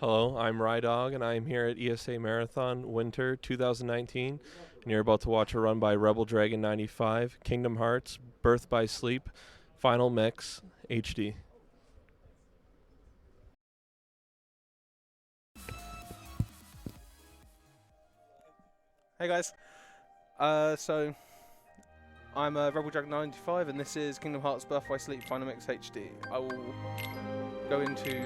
Hello, I'm Rydog, and I am here at ESA Marathon Winter 2019, and you're about to watch a run by Rebel Dragon 95, Kingdom Hearts, Birth by Sleep, Final Mix, HD. Hey guys, so I'm Rebel Dragon 95 and this is Kingdom Hearts Birth by Sleep Final Mix HD. I will go into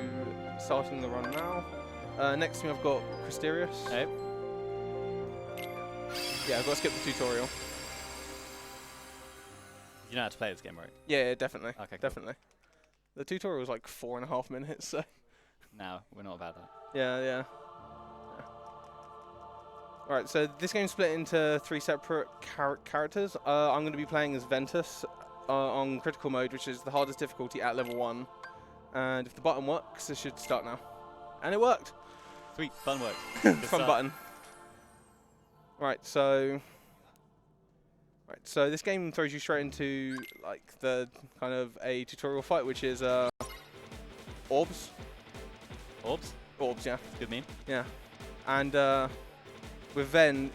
starting the run now. Next to me I've got Christerius. Hey. Yeah, I've got to skip the tutorial. You know how to play this game, right? Yeah, definitely. Okay, cool. Definitely. The tutorial was like 4.5 minutes, so. No, we're not about that. Yeah. Alright, so this game's split into 3 separate characters. I'm going to be playing as Ventus on critical mode, which is the hardest difficulty at level 1. And if the button works, it should start now. And it worked! Sweet, fun work. Fun button. Right, so this game throws you straight into like the kind of a tutorial fight, which is orbs. Orbs? Orbs, yeah. Good meme. Yeah. And with Ven,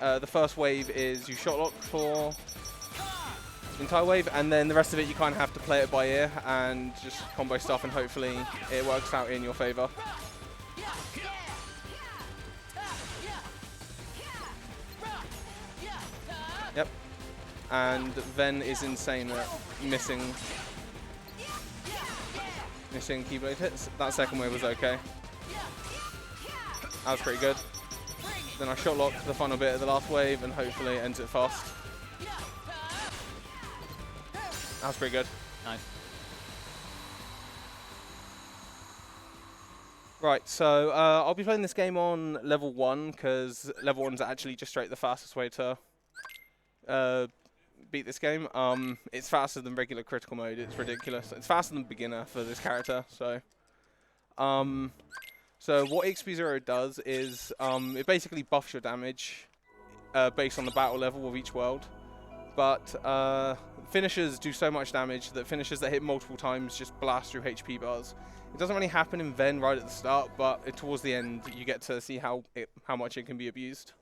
the first wave is you shot lock for the entire wave, and then the rest of it you kind of have to play it by ear and just combo stuff, and hopefully it works out in your favor. Yep. And Ven is insane at missing Keyblade hits. That second wave was okay. That was pretty good. Then I shot locked the final bit of the last wave and hopefully ends it fast. That was pretty good. Nice. Right, so I'll be playing this game on level 1 because level 1's actually just straight the fastest way to beat this game. It's faster than regular critical mode. It's ridiculous. It's faster than beginner for this character. So what XP0 does is it basically buffs your damage based on the battle level of each world. But finishers do so much damage that finishers that hit multiple times just blast through HP bars. It doesn't really happen in Ven right at the start, but towards the end you get to see how much it can be abused.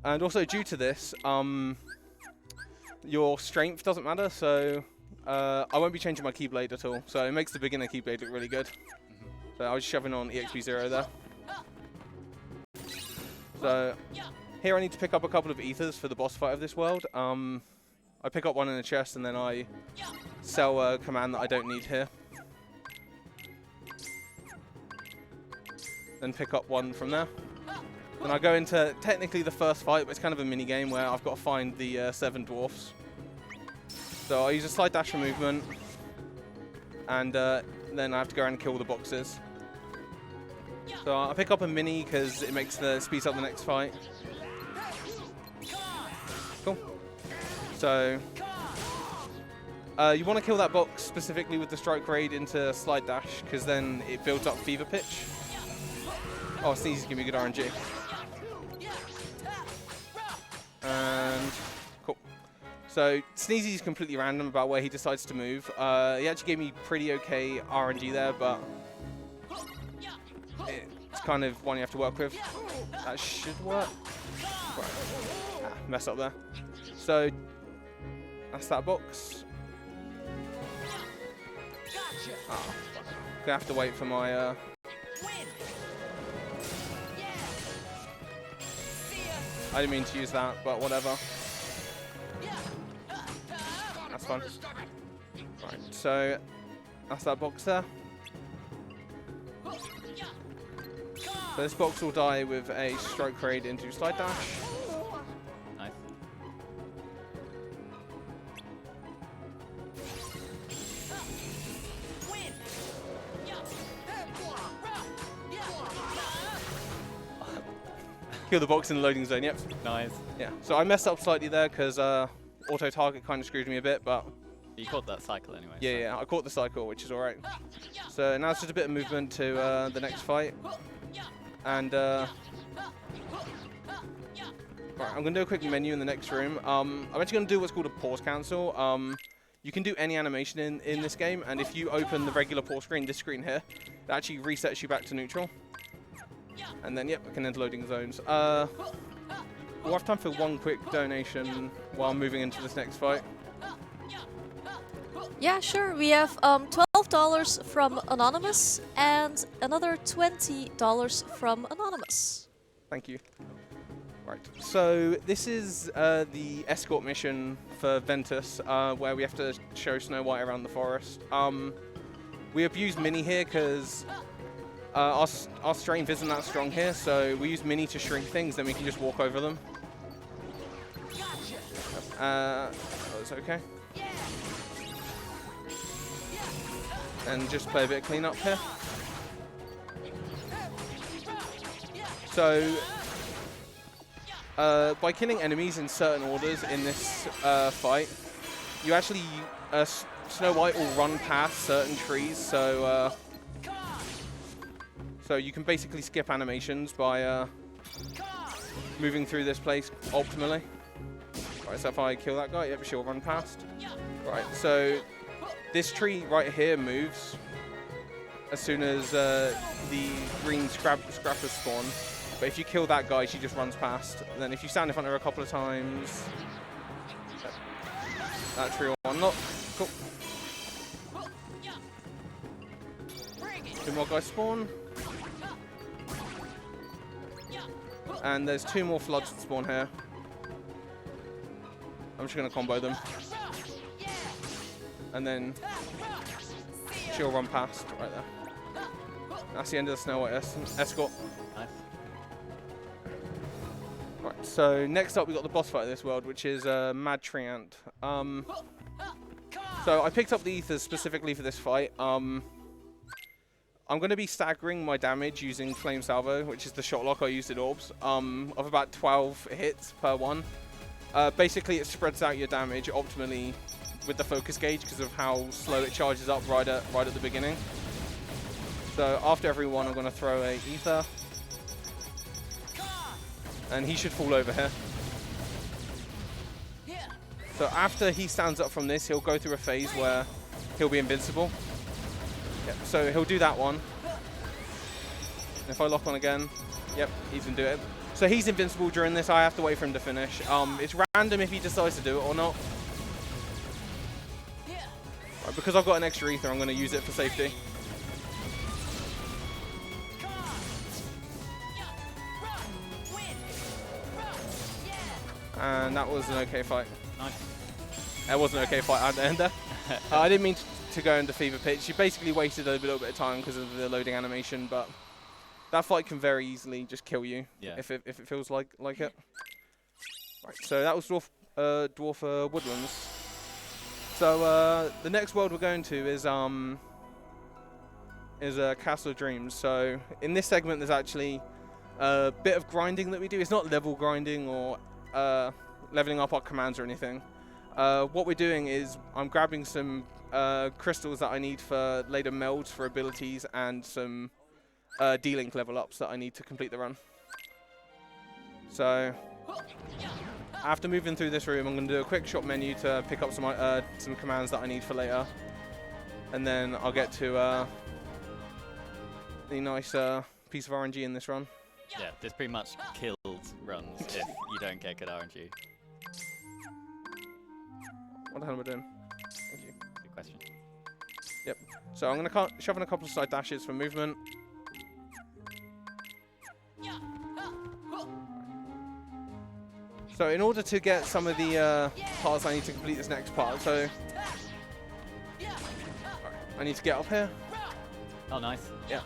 And also due to this, your strength doesn't matter, so I won't be changing my Keyblade at all. So it makes the beginner Keyblade look really good. So I was shoving on EXP0 there. So here I need to pick up a couple of ethers for the boss fight of this world. I pick up one in the chest and then I sell a command that I don't need here. Then pick up one from there. Then I go into technically the first fight, but it's kind of a mini game where I've got to find the 7 dwarfs. So I use a slide dash for movement, and then I have to go around and kill the boxes. So I pick up a mini because it makes the speeds up the next fight. Cool. So you want to kill that box specifically with the strike raid into slide dash because then it builds up fever pitch. Oh, Sneezy's giving me good RNG. And cool. So Sneezy's completely random about where he decides to move. He actually gave me pretty okay RNG there, but it's kind of one you have to work with. That should work. Right. Mess up there. So that's that box. Oh, gonna have to wait for my I didn't mean to use that, but whatever. That's fun. Right, so that's that box there. So this box will die with a stroke raid into slide dash. Nice. Kill the box in the loading zone, yep. Nice. Yeah, so I messed up slightly there because auto target kind of screwed me a bit, but You caught that cycle anyway. yeah, I caught the cycle, which is alright. So now it's just a bit of movement to the next fight. And right, I'm going to do a quick menu in the next room. I'm actually going to do what's called a pause cancel. you can do any animation in this game, and if you open the regular pause screen, this screen here, it actually resets you back to neutral. And then, yep, I can enter loading zones. We'll have time for one quick donation while moving into this next fight. Yeah, sure. We have $12 from Anonymous and another $20 from Anonymous. Thank you. Right, so this is the escort mission for Ventus, where we have to show Snow White around the forest. We have used Mini here because our strength isn't that strong here, so we use Mini to shrink things, then we can just walk over them. That's okay. And just play a bit of cleanup here. So, by killing enemies in certain orders in this fight, you actually, Snow White will run past certain trees, so you can basically skip animations by moving through this place optimally. Right, so if I kill that guy, yep, she'll run past. Right, so this tree right here moves as soon as the green scrappers spawn. But if you kill that guy, she just runs past. And then if you stand in front of her a couple of times, that tree will unlock. Cool. Two more guys spawn. And there's two more floods that spawn here. I'm just going to combo them. And then she'll run past right there. That's the end of the Snow White escort. Nice. Right, so next up we got the boss fight of this world, which is Mad Treant. So I picked up the ethers specifically for this fight. I'm going to be staggering my damage using Flame Salvo, which is the shot lock I used in Orbs, of about 12 hits per one. Basically, it spreads out your damage optimally with the focus gauge because of how slow it charges up right at the beginning. So after every one, I'm going to throw a ether, and he should fall over here. So after he stands up from this, he'll go through a phase where he'll be invincible. Yep, so he'll do that one. If I lock on again, yep, he can do it. So he's invincible during this. I have to wait for him to finish. It's random if he decides to do it or not. Right, because I've got an extra ether, I'm going to use it for safety. And that was an okay fight. Nice. That was an okay fight at the end there. I didn't mean to go into fever pitch. You basically wasted a little bit of time because of the loading animation, but that fight can very easily just kill you if it feels like it. Right, so that was Dwarf Woodlands. So the next world we're going to is Castle of Dreams. So in this segment, there's actually a bit of grinding that we do. It's not level grinding or leveling up our commands or anything. What we're doing is I'm grabbing some crystals that I need for later melds for abilities and some D-Link level ups that I need to complete the run. So after moving through this room, I'm going to do a quick shop menu to pick up some commands that I need for later, and then I'll get to the nice piece of RNG in this run. Yeah, this pretty much kills runs if you don't get good RNG. What the hell am I doing? Thank you. Good question. Yep. So I'm going to shove in a couple of side dashes for movement. So in order to get some of the parts, I need to complete this next part. So I need to get up here. Oh, nice. Yeah.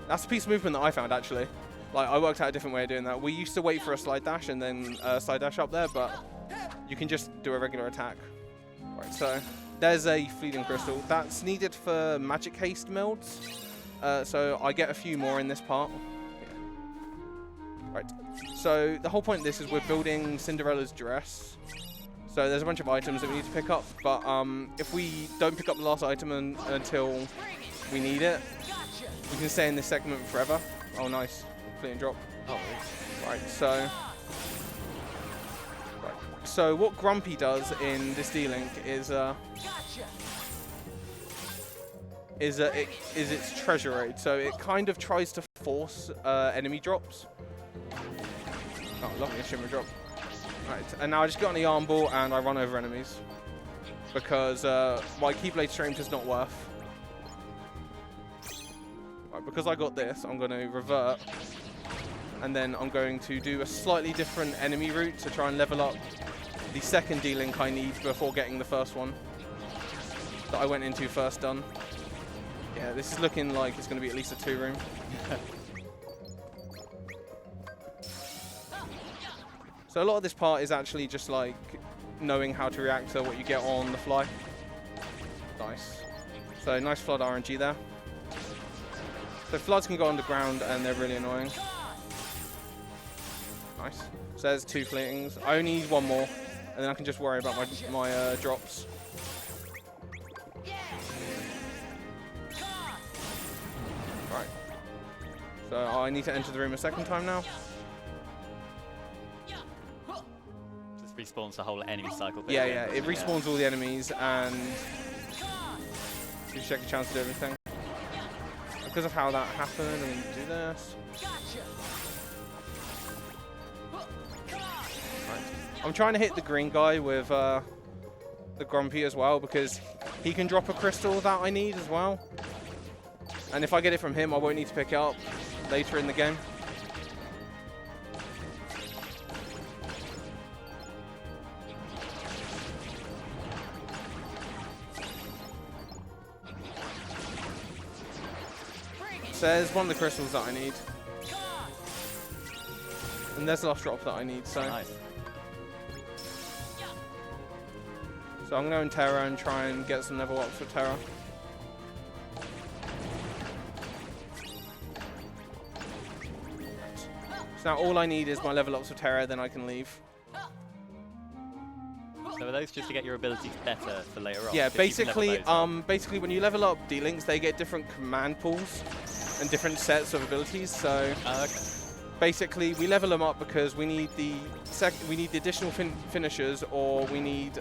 That's a piece of movement that I found, actually. Like, I worked out a different way of doing that. We used to wait for a slide dash and then slide dash up there, but you can just do a regular attack. Right, so there's a fleeting crystal. That's needed for magic haste melds. So I get a few more in this part. Yeah. Right. So the whole point of this is we're building Cinderella's dress. So there's a bunch of items that we need to pick up, but if we don't pick up the last item until we need it, we can stay in this segment forever. Oh, nice. Fleeting drop. Oh, right, so... Right. So what Grumpy does in this D-Link is its treasure raid. So it kind of tries to force enemy drops. Oh, lovely, a shimmer drop. Right, and now I just get on the arm ball and I run over enemies because my Keyblade strength is not worth. Right, because I got this, I'm going to revert, and then I'm going to do a slightly different enemy route to try and level up the second D-Link I need before getting the first one that I went into first done. Yeah, this is looking like it's going to be at least a 2-room. So a lot of this part is actually just like knowing how to react to what you get on the fly. Nice. So nice flood RNG there. So floods can go underground and they're really annoying. Nice. So there's 2 fleetings. I only need 1 more, and then I can just worry about my drops. Right. So I need to enter the room a second time now. Respawns the whole enemy cycle. Yeah, yeah, it respawns all the enemies and you check your chance to do everything. Because of how that happened, I'm going to do this. Right. I'm trying to hit the green guy with the Grumpy as well because he can drop a crystal that I need as well. And if I get it from him, I won't need to pick it up later in the game. So there's one of the crystals that I need. And there's the last drop that I need, so. Nice. So I'm going to go in Terra and try and get some level ups for Terra. So now all I need is my level ups for Terra, then I can leave. So are those just to get your abilities better for later on? Yeah, basically when you level up D-Links, they get different command pools and different sets of abilities. So basically, we level them up because we need the additional finishers, or we need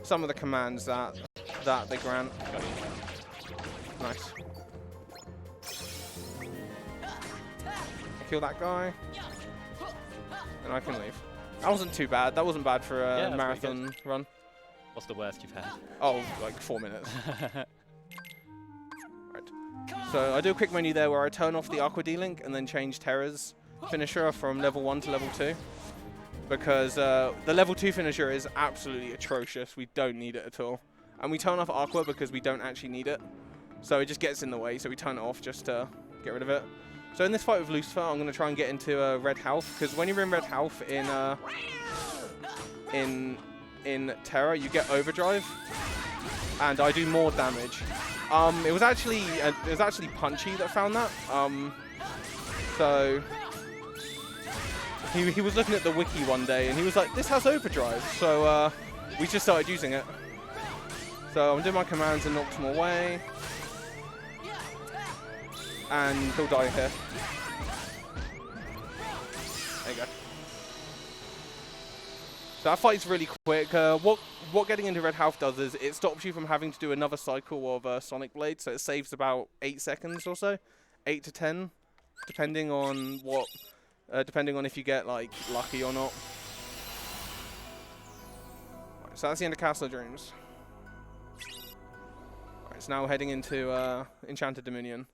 some of the commands that they grant. Nice. Kill that guy, and I can leave. That wasn't too bad. That wasn't bad for a marathon run. What's the worst you've had? Oh, like 4 minutes. So I do a quick menu there where I turn off the Aqua D-Link and then change Terra's finisher from level 1 to level 2. Because the level 2 finisher is absolutely atrocious. We don't need it at all. And we turn off Aqua because we don't actually need it. So it just gets in the way, so we turn it off just to get rid of it. So in this fight with Lucifer, I'm going to try and get into red health. Because when you're in red health in Terra, you get overdrive. And I do more damage. It was actually Punchy that found that. So he was looking at the wiki one day and he was like, "This has overdrive." So we just started using it. So I'm doing my commands and knocked him away, and he'll die here. There you go. So that fight's really quick. What getting into red health does is it stops you from having to do another cycle of Sonic Blade, so it saves about 8 seconds or so, 8 to 10, depending on if you get like lucky or not. Right, so that's the end of Castle of Dreams. Right, so now we're heading into Enchanted Dominion.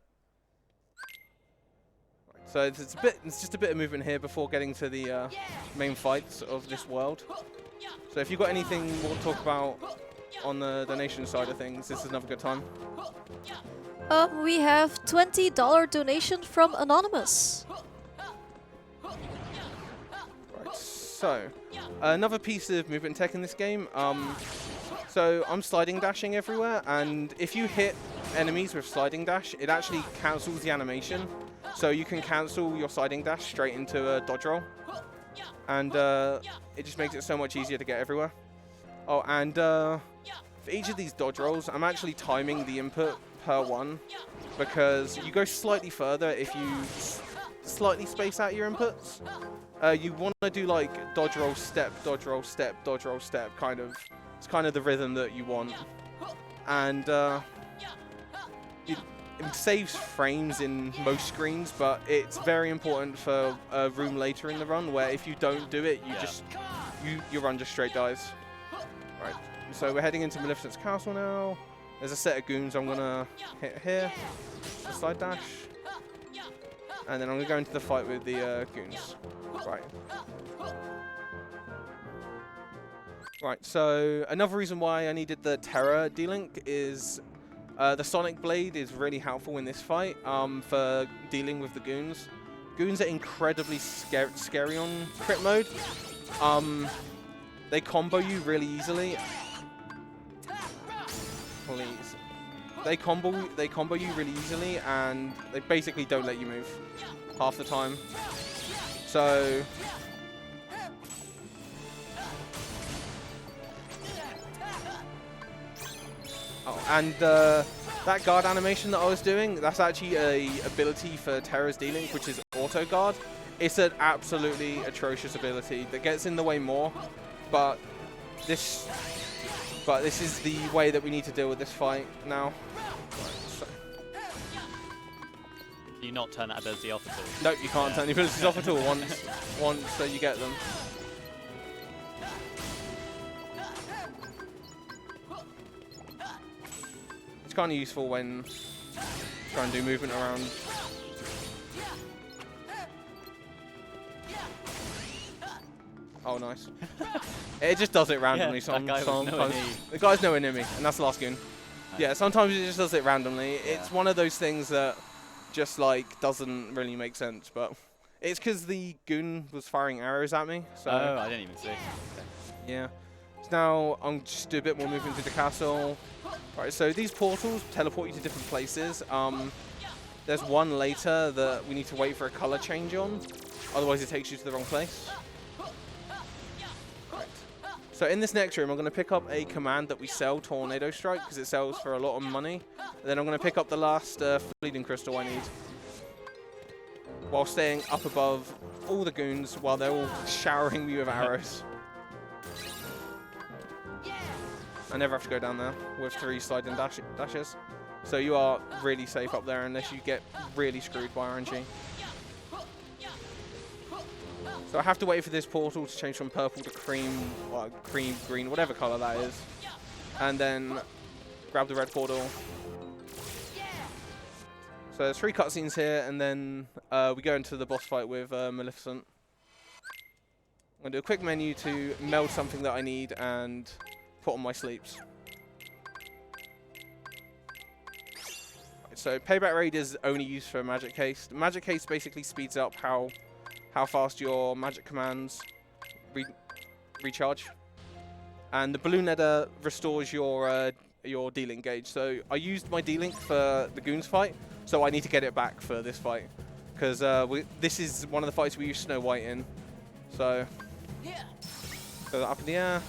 Right, so it's just a bit of movement here before getting to the main fights of this world. So if you've got anything more to talk about on the donation side of things, this is another good time. We have $20 donation from Anonymous. Right, so another piece of movement tech in this game. So I'm sliding dashing everywhere, and if you hit enemies with sliding dash, it actually cancels the animation. So you can cancel your sliding dash straight into a dodge roll. And it just makes it so much easier to get everywhere. Oh, and for each of these dodge rolls, I'm actually timing the input per one, because you go slightly further if you slightly space out your inputs. You want to do like dodge roll step, dodge roll step, dodge roll step, kind of. It's kind of the rhythm that you want, and it saves frames in most screens, but it's very important for a room later in the run where if you don't do it, your run just straight dies. Right. So we're heading into Maleficent's castle now. There's a set of goons I'm gonna hit here. Slide dash. And then I'm gonna go into the fight with the goons. Right. Right, so another reason why I needed the Terror D-Link is the Sonic Blade is really helpful in this fight for dealing with the goons. Goons are incredibly scary on crit mode. They combo you really easily. Please. They combo you really easily, and they basically don't let you move half the time. So and that guard animation that I was doing, that's actually a ability for Terror's D-Link, which is auto guard. It's an absolutely atrocious ability that gets in the way more, but this is the way that we need to deal with this fight now. Do you not turn that ability off at all? Nope, you can't turn the abilities off at all once you get them. It's kind of useful when trying to do movement around. Oh, nice. It just does it randomly sometimes. The guy's nowhere near me, and that's the last goon. Nice. Yeah, sometimes it just does it randomly. Yeah. It's one of those things that just like doesn't really make sense, but it's because the goon was firing arrows at me. So oh, I didn't even see. Okay. Yeah. So now I'm just do a bit more movement through the castle. Right, so these portals teleport you to different places. There's one later that we need to wait for a color change on, otherwise it takes you to the wrong place. So in this next room, I'm going to pick up a command that we sell, Tornado Strike, because it sells for a lot of money. And then I'm going to pick up the last Fleeting Crystal I need, while staying up above all the goons while they're all showering me with arrows. I never have to go down there with 3 sliding dashes. So you are really safe up there unless you get really screwed by RNG. So I have to wait for this portal to change from purple to cream, or cream, green, whatever color that is. And then grab the red portal. So there's 3 cutscenes here, and then we go into the boss fight with Maleficent. I'm going to do a quick menu to meld something that I need and put on my sleeps. So Payback Raid is only used for Magic Case. The Magic Case basically speeds up how fast your magic commands recharge, and the Balloon Nether restores your D-Link gauge. So I used my D-Link for the goons fight, so I need to get it back for this fight, because this is one of the fights we use Snow White in. So throw that up in the air.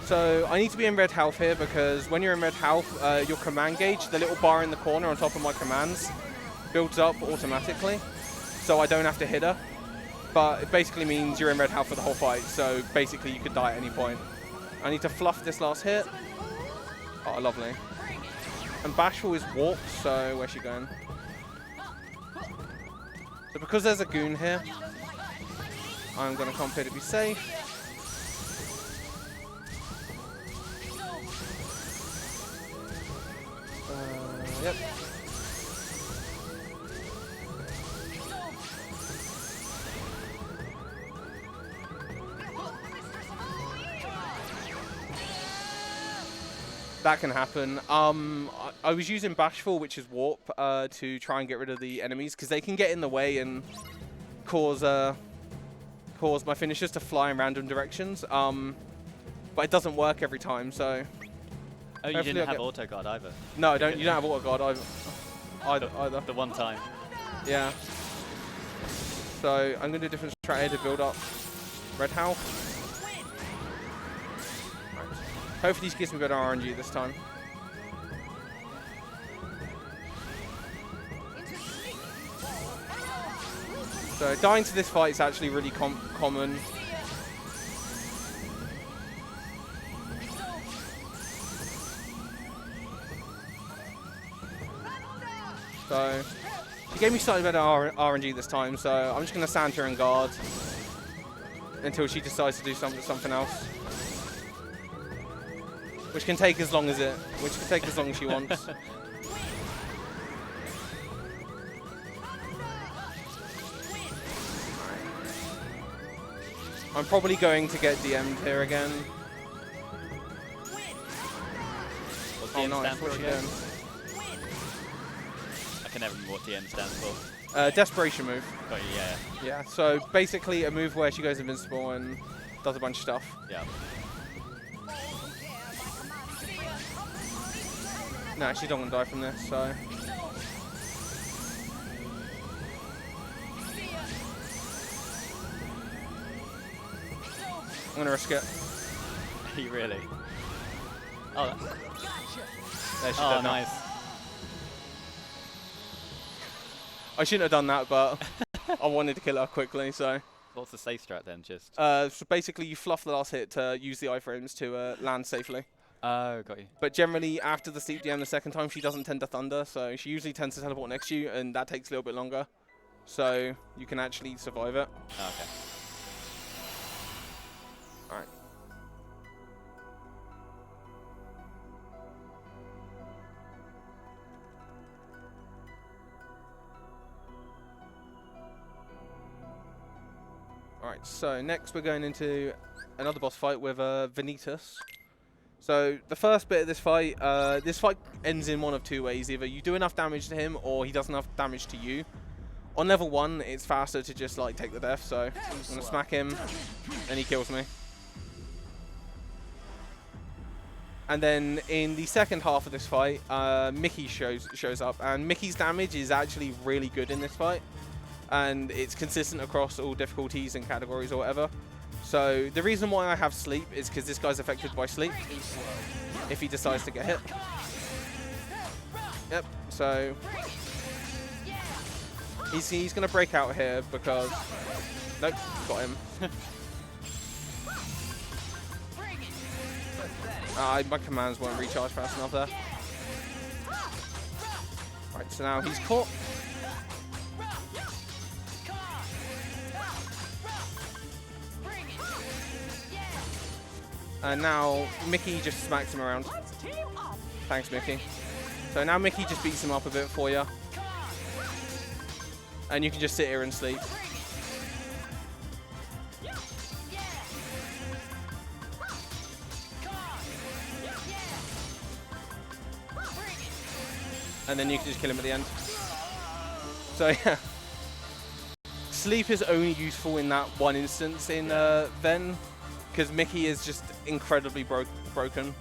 So I need to be in red health here, because when you're in red health, your command gauge, the little bar in the corner on top of my commands, builds up automatically, so I don't have to hit her. But it basically means you're in red health for the whole fight, so basically you could die at any point. I need to fluff this last hit. Oh, lovely. And Bashful is warped, so where's she going? So because there's a goon here, I'm going to come here to be safe. Yep. That can happen. I was using Bashful, which is Warp, to try and get rid of the enemies, because they can get in the way and cause my finishers to fly in random directions. But it doesn't work every time, so. Oh, you didn't have auto guard either? No, you don't have auto guard either. The one time. Yeah. So I'm going to do a different strategy to build up red health. Right. Hopefully this gives me better RNG this time. So dying to this fight is actually really common. So she gave me slightly better RNG this time, so I'm just going to stand here and guard until she decides to do something else, which can take as long as she wants. I'm probably going to get DM'd here again. What's Oh DM nice, stand for what's she again? doing? I can never remember what DM stands for. Desperation move. Got you, yeah. Yeah, so basically a move where she goes invincible and does a bunch of stuff. Yeah. No, she's not going to die from this, so... I'm going to risk it. You really? Oh, There, she's oh dead now. nice. I shouldn't have done that, but I wanted to kill her quickly, so... What's the safe strat then? Just. So basically you fluff the last hit to use the iframes to land safely. Oh, got you. But generally, after the sleep DM the second time, she doesn't tend to thunder, so she usually tends to teleport next to you, and that takes a little bit longer. So you can actually survive it. Oh, okay. Alright. Alright, so next we're going into another boss fight with Vanitas. So the first bit of this fight ends in one of two ways. Either you do enough damage to him or he does enough damage to you. On level 1, it's faster to just like take the death, so I'm going to smack him and he kills me. And then in the second half of this fight, Mickey shows up, and Mickey's damage is actually really good in this fight. And it's consistent across all difficulties and categories or whatever. So the reason why I have sleep is because this guy's affected by sleep if he decides to get hit. Yep, so he's going to break out here because... Nope, got him. My commands won't recharge fast enough there. Right, so now he's caught. And now Mickey just smacks him around. Thanks, Mickey. So now Mickey just beats him up a bit for you. And you can just sit here and sleep. And then you can just kill him at the end. So yeah. Sleep is only useful in that one instance in Ven. Because Mickey is just incredibly broken.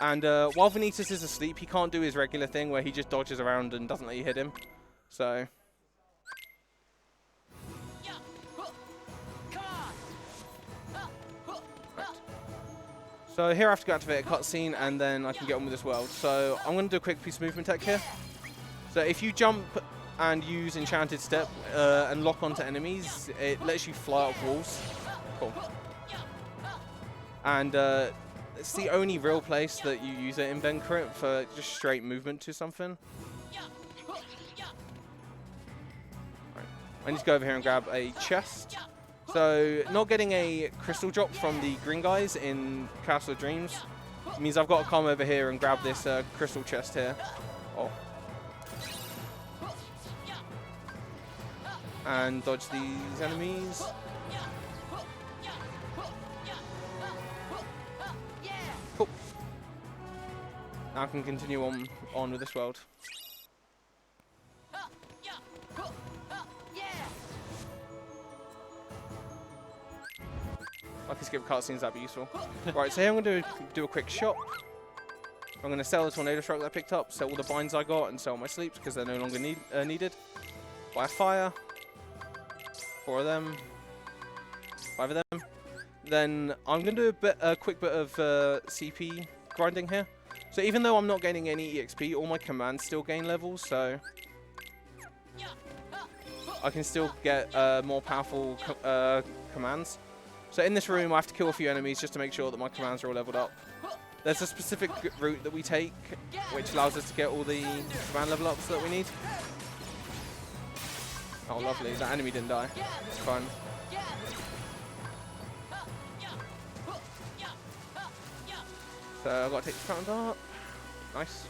And while Vanitas is asleep, he can't do his regular thing where he just dodges around and doesn't let you hit him. So... So here I have to go activate a cutscene and then I can get on with this world. So I'm going to do a quick piece of movement tech here. So if you jump and use Enchanted Step and lock onto enemies, it lets you fly up walls. Cool. And it's the only real place that you use it in Ben Crit for just straight movement to something. Right. I need to go over here and grab a chest. So not getting a crystal drop from the green guys in Castle of Dreams means I've got to come over here and grab this crystal chest here. Oh. And dodge these enemies. Cool. Now I can continue on with this world. I can skip cutscenes, that'd be useful. Right, so here I'm going to do a quick shop. I'm going to sell the tornado strike that I picked up, sell all the binds I got, and sell my sleeps because they're no longer needed. Buy a fire. 4 of them. 5 of them. Then I'm going to do a quick bit of CP grinding here. So even though I'm not gaining any EXP, all my commands still gain levels, so I can still get more powerful commands. So in this room, I have to kill a few enemies just to make sure that my commands are all leveled up. There's a specific route that we take, which allows us to get all the command level ups that we need. Oh, lovely. That enemy didn't die. It's fine. So I've got to take the fountain dart. Nice.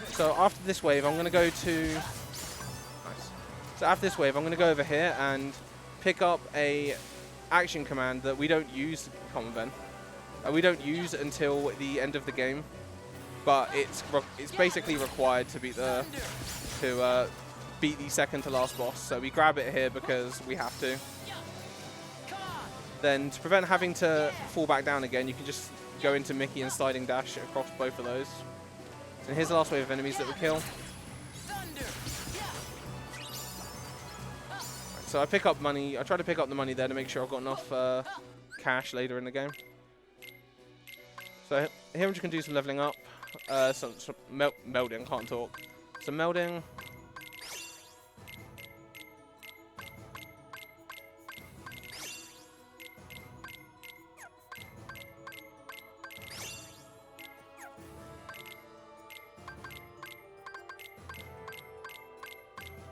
So after this wave, I'm going to go to... Nice. So after this wave, I'm going to go over here and pick up a action command that we don't use, Common Ben. We don't use until the end of the game, but it's basically required to beat the second to last boss. So we grab it here because we have to. Then to prevent having to fall back down again, you can just go into Mickey and sliding dash across both of those. And here's the last wave of enemies that we kill. So I pick up money. I try to pick up the money there to make sure I've got enough cash later in the game. So here I'm just going to do some leveling up. Some melding, can't talk. Some melding.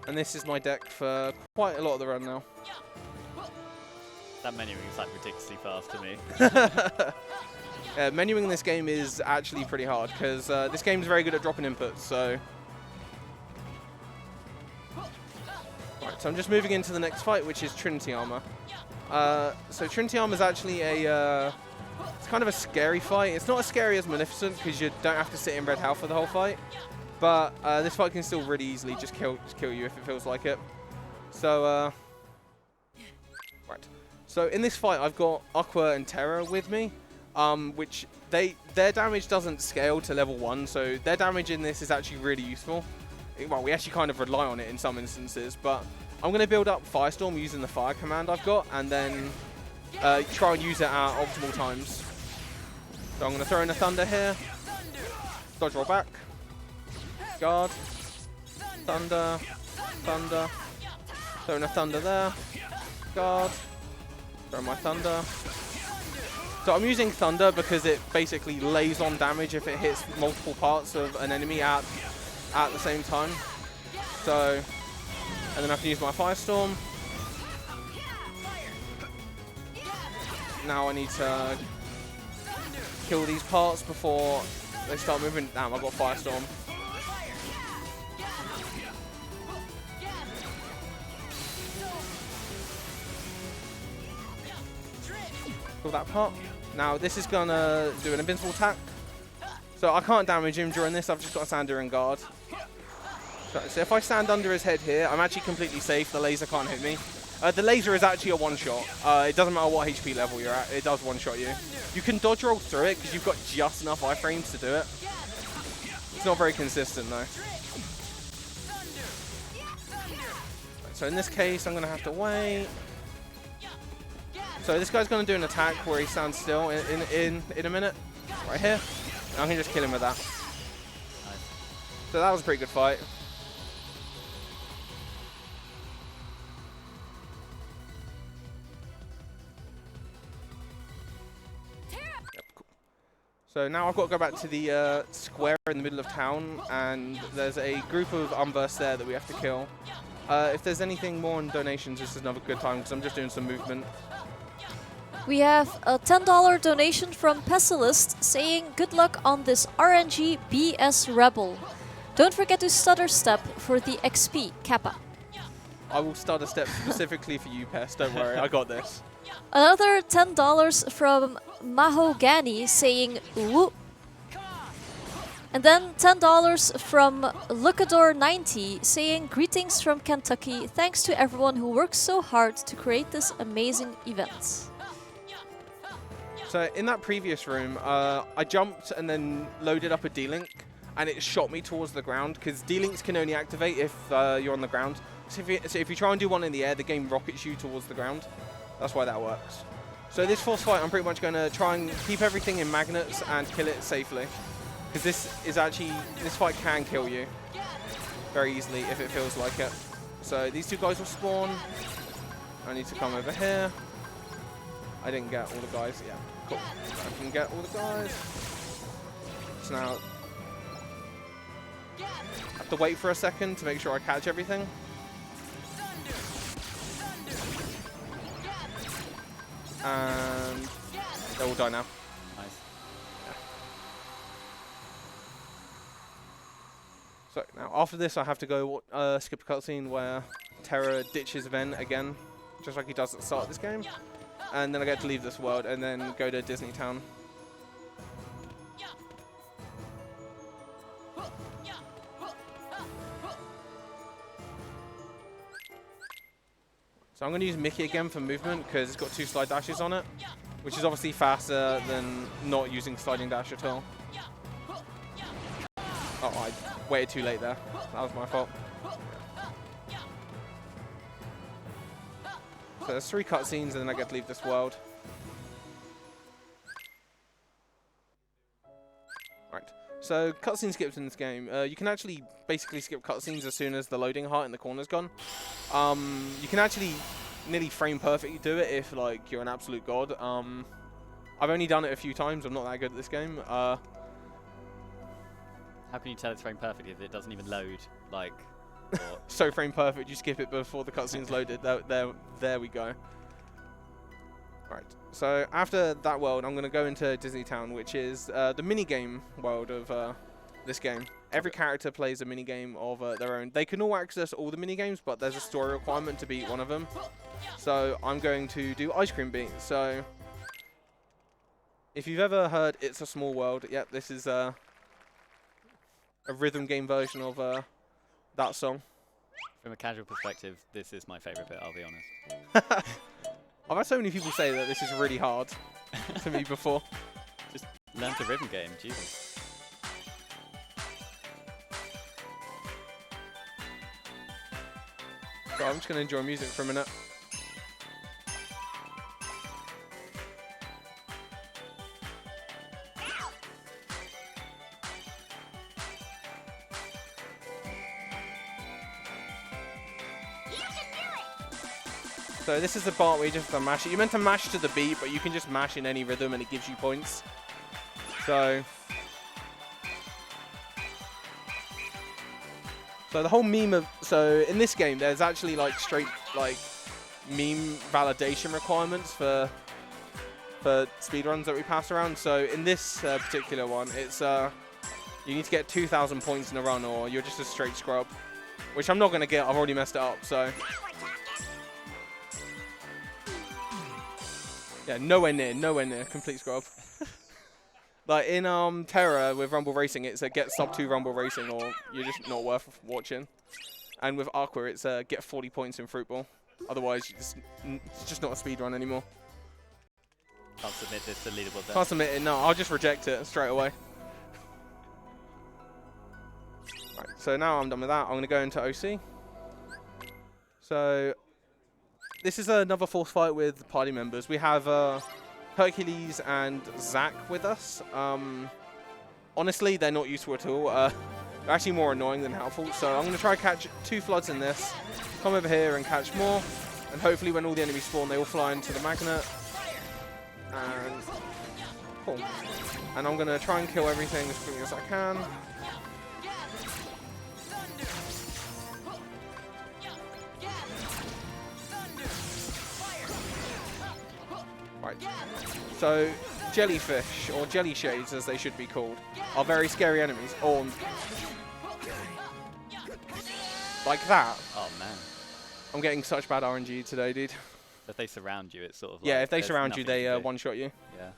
And this is my deck for quite a lot of the run now. That menuing is like ridiculously fast to me. Menuing this game is actually pretty hard because this game is very good at dropping inputs. So, right, so I'm just moving into the next fight, which is Trinity Armor. So Trinity Armor is actually a it's kind of a scary fight. It's not as scary as Maleficent because you don't have to sit in red health for the whole fight. But this fight can still really easily just kill you if it feels like it. So, right. So in this fight, I've got Aqua and Terra with me, which their damage doesn't scale to level 1, so their damage in this is actually really useful. Well, we actually kind of rely on it in some instances, but I'm going to build up Firestorm using the fire command I've got, and then try and use it at optimal times. So I'm going to throw in a Thunder here, dodge roll back. Guard, Thunder, Thunder, throwing a Thunder there, guard, throw my Thunder. So I'm using Thunder because it basically lays on damage if it hits multiple parts of an enemy at the same time. So, and then I can use my Firestorm. Now I need to kill these parts before they start moving. Damn, I've got Firestorm. Kill that part. Now this is gonna do an invincible attack. So I can't damage him during this, I've just got to stand here and guard. So if I stand under his head here, I'm actually completely safe, the laser can't hit me. The laser is actually a one-shot. It doesn't matter what HP level you're at, it does one-shot you. You can dodge roll through it because you've got just enough iframes to do it. It's not very consistent though. So in this case, I'm gonna have to wait. So this guy's going to do an attack where he stands still in a minute, right here. And I can just kill him with that. So that was a pretty good fight. Yep, cool. So now I've got to go back to the square in the middle of town, and there's a group of Unversed there that we have to kill. If there's anything more on donations, this is another good time because I'm just doing some movement. We have a $10 donation from Pessilist saying good luck on this RNG BS Rebel. Don't forget to stutter step for the XP, Kappa. I will start a step specifically for you, Pest. Don't worry, I got this. Another $10 from Mahogany saying whoop. And then $10 from Lucador90 saying greetings from Kentucky. Thanks to everyone who worked so hard to create this amazing event. So in that previous room, I jumped and then loaded up a D-Link, and it shot me towards the ground, because D-Links can only activate if you're on the ground. So if you try and do one in the air, the game rockets you towards the ground. That's why that works. So this force fight, I'm pretty much going to try and keep everything in magnets and kill it safely. Because this fight can kill you very easily if it feels like it. So these two guys will spawn. I need to come over here. I didn't get all the guys. Yeah, cool. So I can get all the guys. So now I have to wait for a second to make sure I catch everything. And they all die now. Nice. So now after this, I have to go skip a cutscene where Terra ditches Ven again, just like he does at the start of this game. And then I get to leave this world and then go to Disney Town. So I'm going to use Mickey again for movement because it's got 2 slide dashes on it, which is obviously faster than not using sliding dash at all. Oh, I waited too late there. That was my fault. So there's 3 cutscenes and then I get to leave this world. Right. So cutscene skips in this game. You can actually basically skip cutscenes as soon as the loading heart in the corner's gone. You can actually nearly frame perfectly do it if like you're an absolute god. I've only done it a few times. I'm not that good at this game. How can you tell it's frame perfect if it doesn't even load? Like, so frame perfect, you skip it before the cutscene's loaded. There we go. Right. So after that world, I'm going to go into Disney Town, which is the mini-game world of this game. Every character plays a mini-game of their own. They can all access all the mini-games, but there's a story requirement to beat one of them. So I'm going to do Ice Cream Beat. So if you've ever heard It's a Small World, yep, this is a rhythm game version of that song. from a casual perspective, this is my favourite bit, I'll be honest. I've had so many people say that this is really hard to me before. Just learn the rhythm game, Jesus. So I'm just going to enjoy music for a minute. So this is the part where you just have to mash it. You're meant to mash to the beat, but you can just mash in any rhythm and it gives you points. So the whole meme of, so in this game there's actually like straight like meme validation requirements for speedruns that we pass around. So in this particular one, it's you need to get 2,000 points in a run or you're just a straight scrub, which I'm not going to get. I've already messed it up. So yeah, nowhere near complete scrub. Like in Terra with Rumble Racing, it's a get sub 2 Rumble Racing or you're just not worth watching. And with Aqua, it's get 40 points in Fruit Ball. Otherwise, it's just not a speedrun anymore. Can't submit this to leaderboard then. Can't submit it, no, I'll just reject it straight away. Right, so now I'm done with that. I'm going to go into OC. So this is another force fight with party members. We have Hercules and Zach with us. Honestly, they're not useful at all. They're actually more annoying than helpful. So I'm going to try to catch 2 floods in this. Come over here and catch more. And hopefully when all the enemies spawn, they all fly into the magnet. And cool. And I'm going to try and kill everything as quickly as I can. Right. So jellyfish, or jelly shades as they should be called, are very scary enemies. Or like that. Oh man. I'm getting such bad RNG today, dude. If they surround you, it's sort of like, yeah, if they there's surround you, nothing they do. one-shot you. Yeah.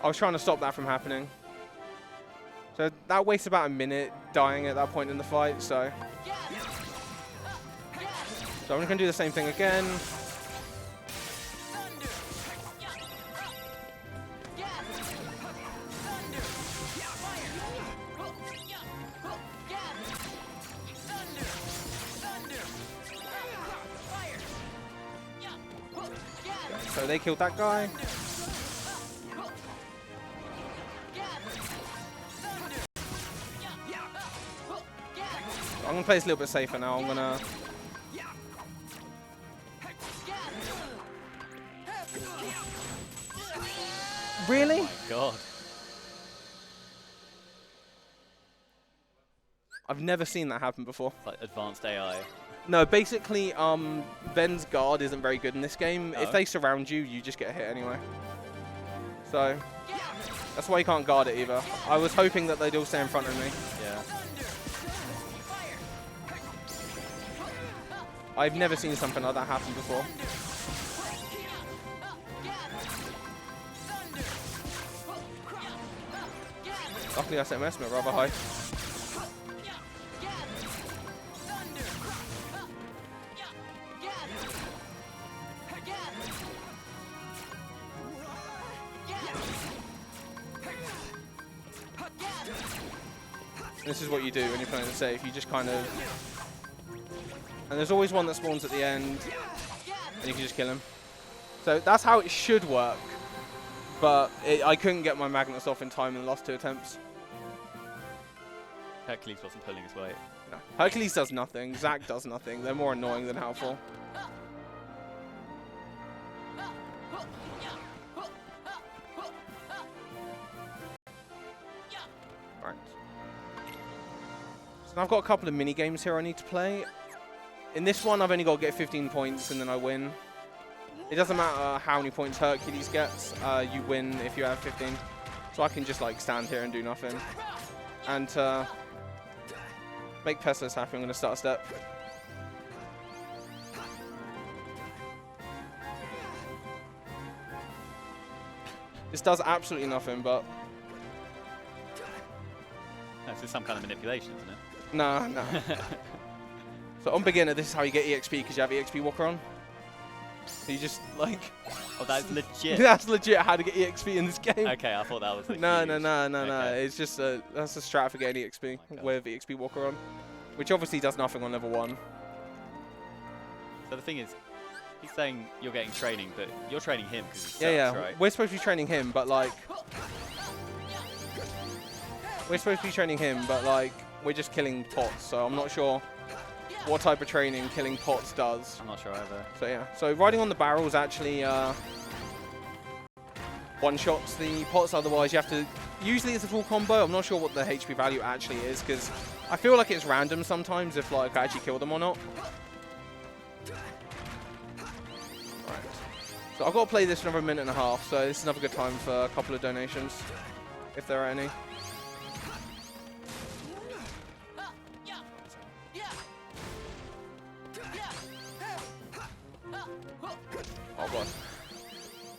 I was trying to stop that from happening. So that wastes about a minute dying at that point in the fight, so I'm going to do the same thing again. So they killed that guy. I'm gonna play this a little bit safer now. I'm gonna. Really? Oh my god. I've never seen that happen before. It's like advanced AI. No, basically, Ven's guard isn't very good in this game. Oh. If they surround you, you just get hit anyway. So, that's why you can't guard it either. I was hoping that they'd all stay in front of me. Yeah. I've never seen something like that happen before. Luckily, I set my estimate rather high. This is what you do when you're playing it safe. You just kind of... And there's always one that spawns at the end, and you can just kill him. So that's how it should work. But I couldn't get my magnets off in time in the last 2 attempts. Hercules wasn't pulling his weight. No. Hercules does nothing. Zac does nothing. They're more annoying than helpful. Right. So I've got a couple of mini games here I need to play. In this one, I've only got to get 15 points and then I win. It doesn't matter how many points Hercules gets. You win if you have 15. So I can just like stand here and do nothing. And make Pestilus happy, I'm going to start a step. This does absolutely nothing, but... This is some kind of manipulation, isn't it? No, no. So on beginner, this is how you get EXP, because you have EXP Walker on. So you just, like... Oh, that's legit. That's legit how to get EXP in this game. Okay, I thought that was like No. huge. No. It's just that's a strat for getting EXP with EXP Walker on, which obviously does nothing on level 1. So the thing is, he's saying you're getting training, but you're training him because he sucks, Yeah. right? We're supposed to be training him, but like... we're just killing pots, so I'm not sure what type of training killing pots does. I'm not sure either. So yeah, so riding on the barrels actually one-shots the pots, otherwise you have to... Usually it's a full combo. I'm not sure what the HP value actually is, because I feel like it's random sometimes if like I actually kill them or not. Right. So I've got to play this for another minute and a half, so this is another good time for a couple of donations, if there are any. Oh god.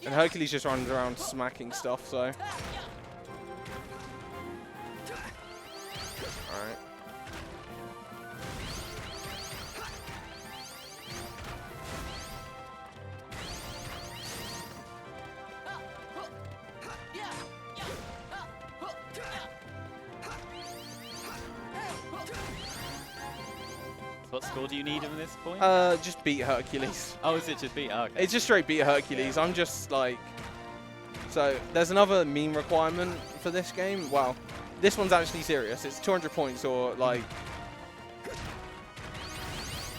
And Hercules just runs around smacking stuff, so... Alright. What score do you need at this point? Just beat Hercules. Oh, is it just beat? Oh, okay. It's just straight beat Hercules. Yeah. I'm just like... So, there's another meme requirement for this game. Well, this one's actually serious. It's 200 points or like...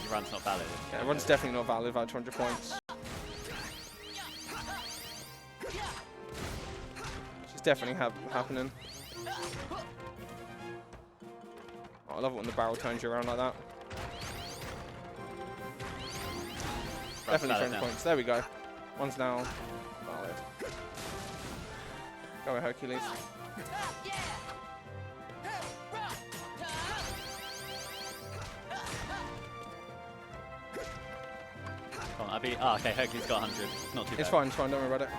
Your run's not valid. Yeah, run's definitely not valid without 200 points. It's definitely happening. Oh, I love it when the barrel turns you around like that. Definitely 200 points. There we go. One's now valid. Go with Hercules. Come on, I beat. Oh, okay. Hercules got 100. Not too bad. It's fine. Don't worry about it.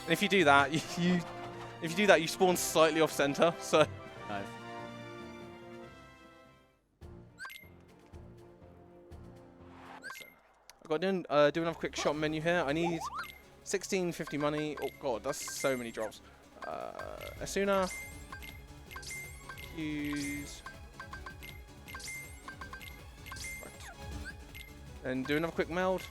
And if you do that, you spawn slightly off center. So. Nice. I've got to do another quick shop menu here. I need 1650 money. Oh god, that's so many drops. Asuna. Use. Right. And do another quick meld.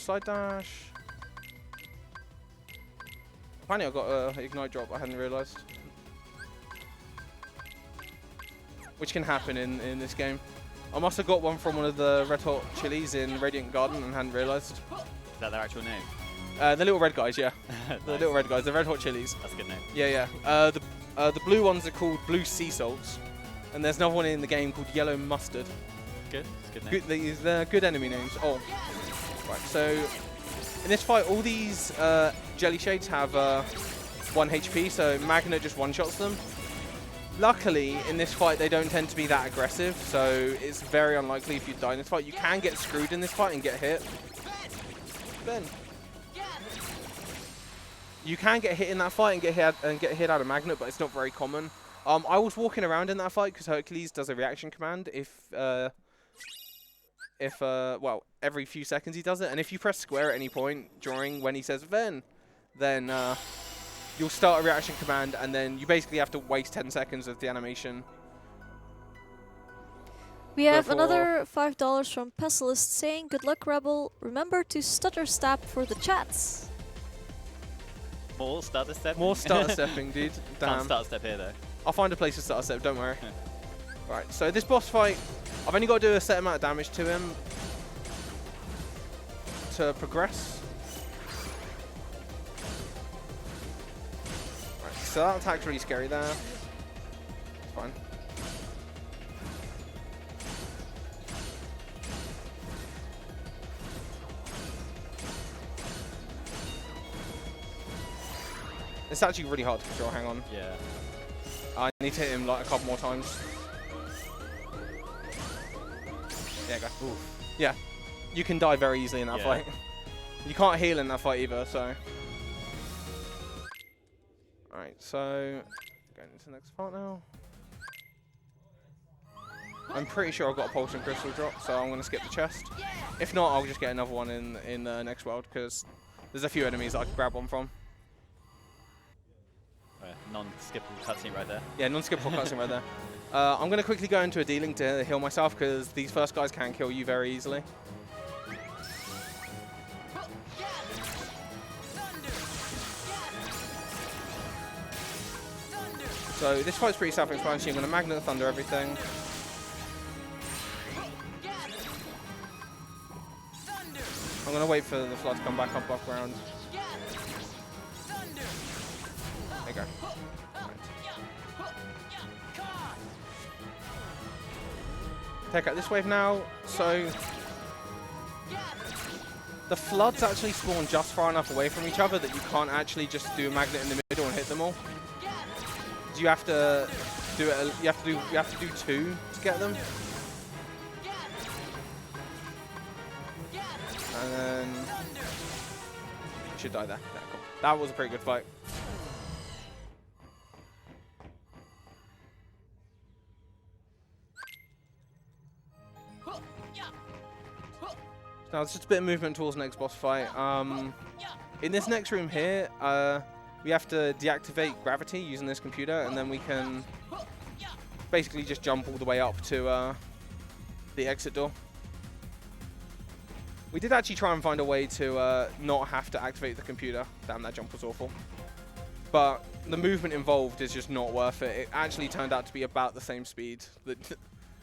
slide dash. Apparently I got a ignite drop, I hadn't realised. Which can happen in this game. I must have got one from one of the Red Hot Chilies in Radiant Garden and hadn't realised. Is that their actual name? The little red guys, yeah. Nice. The little red guys, the Red Hot Chilies. That's a good name. Yeah, yeah. The blue ones are called Blue Sea Salts. And there's another one in the game called Yellow Mustard. Good. It's a good name. They're good enemy names. Oh, right. So in this fight, all these jelly shades have 1 HP, so Magnet just one-shots them. Luckily, in this fight, they don't tend to be that aggressive, so it's very unlikely if you die in this fight. You can get screwed in this fight and get hit. Ben. You can get hit in that fight and get hit out of Magnet, but it's not very common. I was walking around in that fight because Hercules does a reaction command well, every few seconds he does it, and if you press square at any point during when he says Ven, then you'll start a reaction command, and then you basically have to waste 10 seconds of the animation. We have another $5 from Pessimist saying, "Good luck, Rebel. Remember to stutter step for the chats." More starter stepping? More starter stepping, dude. Damn. Can't start step here, though. I'll find a place to start step, don't worry. Right, so this boss fight, I've only got to do a set amount of damage to him to progress. Right, so that attack's really scary there. It's fine. It's actually really hard to control, hang on. Yeah. I need to hit him like a couple more times. There you go. Oof. Yeah, you can die very easily in that fight. You can't heal in that fight either, so. Alright, so going into the next part now. I'm pretty sure I've got a Pulsing Crystal drop, so I'm going to skip the chest. If not, I'll just get another one in the next world, because there's a few enemies that I can grab one from. Non-skippable cutscene right there. Yeah, non-skippable cutscene right there. I'm going to quickly go into a dealing to heal myself, because these first guys can kill you very easily. So this fight's pretty self-explanatory. I'm going to Magnet Thunder everything. I'm going to wait for the flood to come back up off ground. There you go. Take out this wave now. So the floods actually spawn just far enough away from each other that you can't actually just do a magnet in the middle and hit them all. You have to do it. You have to do 2 to get them. And then you should die there. Yeah, cool. That was a pretty good fight. Now it's just a bit of movement towards the next boss fight. In this next room here, we have to deactivate gravity using this computer, and then we can basically just jump all the way up to the exit door. We did actually try and find a way to not have to activate the computer. Damn, that jump was awful. But the movement involved is just not worth it. It actually turned out to be about the same speed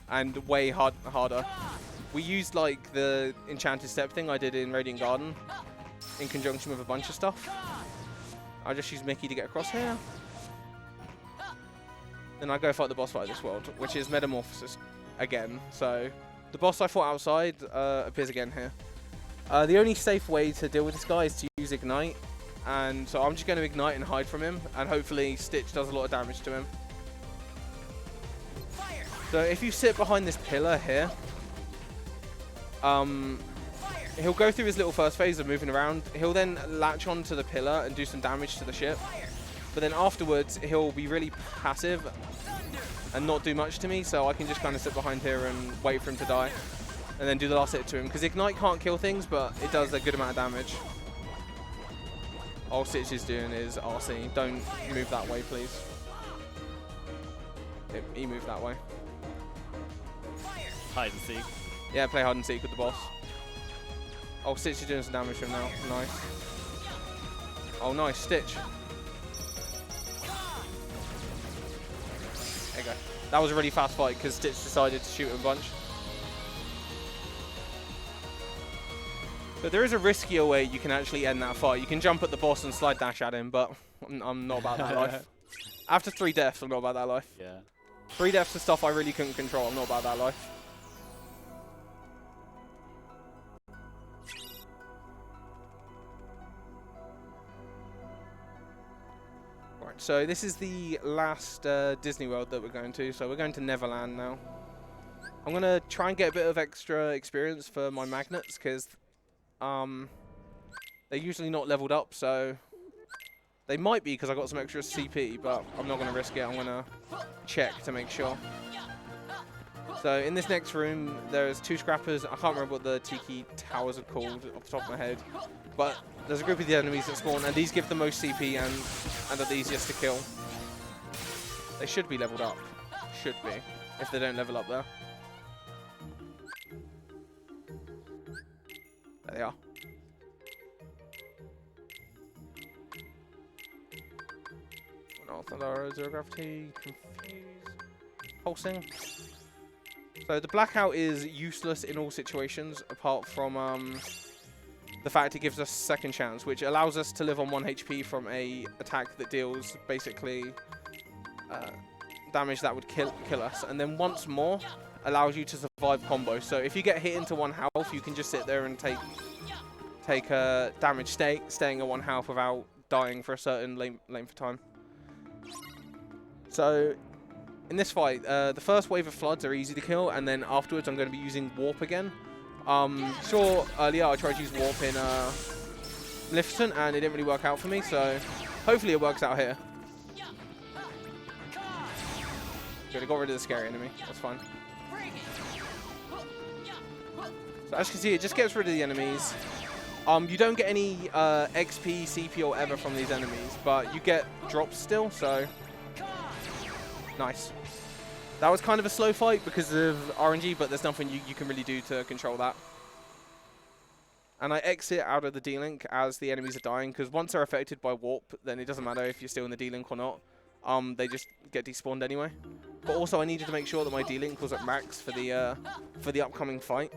and way harder. We used like the Enchanted Step thing I did in Radiant Garden in conjunction with a bunch of stuff. I just use Mickey to get across here. Then I go fight the boss fight of this world, which is Metamorphosis again. So the boss I fought outside appears again here. The only safe way to deal with this guy is to use Ignite. And so I'm just going to Ignite and hide from him. And hopefully Stitch does a lot of damage to him. So if you sit behind this pillar here, he'll go through his little first phase of moving around. He'll then latch onto the pillar and do some damage to the ship. But then afterwards, he'll be really passive and not do much to me. So I can just kind of sit behind here and wait for him to die. And then do the last hit to him. Because Ignite can't kill things, but it does a good amount of damage. All Stitch is doing is RC. Don't move that way, please. He moved that way. Hide and seek. Yeah, play hide and seek with the boss. Oh, Stitch is doing some damage to him now. Nice. Oh, nice. Stitch. There you go. That was a really fast fight because Stitch decided to shoot him a bunch. So there is a riskier way you can actually end that fight. You can jump at the boss and slide dash at him, but I'm not about that life. After 3 deaths, I'm not about that life. Yeah. 3 deaths and stuff I really couldn't control. I'm not about that life. Right, so this is the last Disney World that we're going to. So we're going to Neverland now. I'm going to try and get a bit of extra experience for my magnets because they're usually not leveled up. So they might be because I got some extra CP, but I'm not going to risk it. I'm going to check to make sure. So in this next room, there's 2 scrappers. I can't remember what the Tiki Towers are called off the top of my head. But there's a group of the enemies that spawn, and these give the most CP and are the easiest to kill. They should be leveled up. Should be, if they don't level up there. There they are. No, Thunder, Zero Gravity, Confuse, Pulsing. So the Blackout is useless in all situations, apart from the fact it gives us second chance, which allows us to live on 1 HP from a attack that deals basically damage that would kill us, and then once more allows you to survive combos. So if you get hit into 1 health, you can just sit there and take damage staying at 1 health without dying for a certain length of time. So in this fight, the first wave of floods are easy to kill, and then afterwards I'm going to be using Warp again. Sure, earlier I tried to use Warp in Maleficent and it didn't really work out for me, so hopefully it works out here. Good, I got rid of the scary enemy, that's fine. So as you can see, it just gets rid of the enemies. You don't get any XP, CP or ever from these enemies, but you get drops still, so nice. That was kind of a slow fight because of RNG, but there's nothing you can really do to control that. And I exit out of the D-Link as the enemies are dying, because once they're affected by Warp, then it doesn't matter if you're still in the D-Link or not. They just get despawned anyway. But also I needed to make sure that my D-Link was at max for the upcoming fight,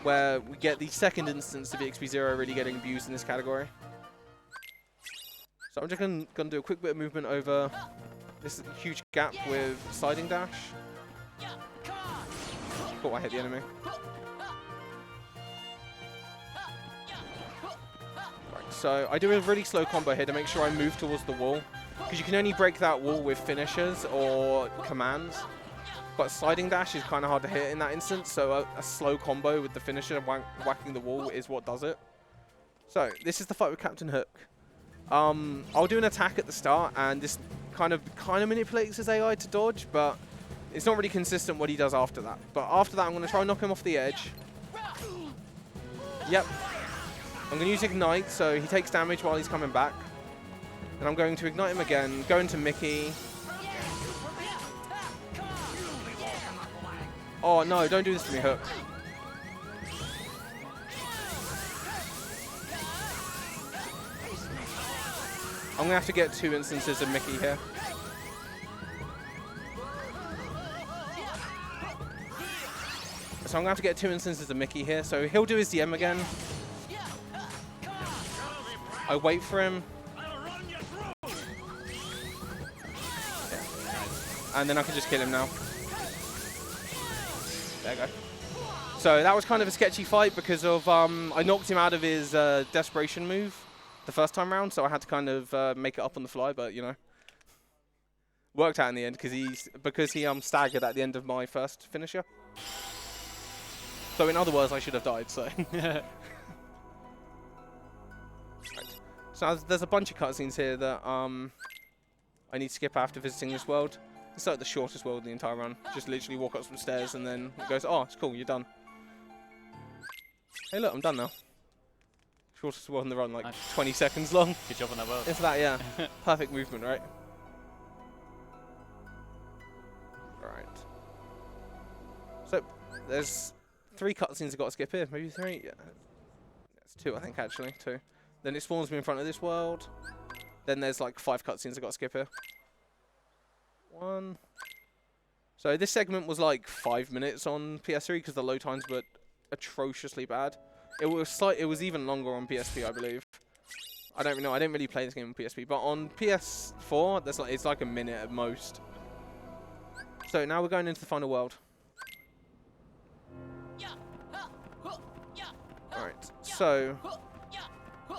where we get the second instance of XP0 really getting abused in this category. So I'm just going to do a quick bit of movement over this huge gap with sliding dash. Oh, I hit the enemy. Right, so I do a really slow combo here to make sure I move towards the wall, because you can only break that wall with finishers or commands. But sliding dash is kind of hard to hit in that instance, so a slow combo with the finisher whacking the wall is what does it. So this is the fight with Captain Hook. I'll do an attack at the start, and this kind of manipulates his AI to dodge, but it's not really consistent what he does after that. But after that, I'm going to try and knock him off the edge. Yep. I'm going to use Ignite, so he takes damage while he's coming back. And I'm going to Ignite him again, go into Mickey. Oh no, don't do this to me, Hook. I'm going to have to get 2 instances of Mickey here. So I'm going to have to get 2 instances of Mickey here. So he'll do his DM again. I wait for him. Yeah. And then I can just kill him now. There you go. So that was kind of a sketchy fight because of I knocked him out of his desperation move the first time round, so I had to kind of make it up on the fly, but you know, worked out in the end because he staggered at the end of my first finisher. So in other words, I should have died. So. Right. So there's a bunch of cutscenes here that I need to skip after visiting this world. It's like the shortest world in the entire run. Just literally walk up some stairs and then it goes, oh, it's cool, you're done. Hey, look, I'm done now. Shortest world in the run, like nice. 20 seconds long. Good job on that world. It's that, yeah. Perfect movement, right? Right. So there's 3 cutscenes I've got to skip here. Maybe 3? Yeah. It's 2, I think, actually. 2. Then it spawns me in front of this world. Then there's like 5 cutscenes I've got to skip here. 1. So this segment was like 5 minutes on PS3 because the load times were atrociously bad. It was even longer on PSP, I believe. I don't know. I didn't really play this game on PSP, but on PS4, it's like a minute at most. So now we're going into the final world. Alright, so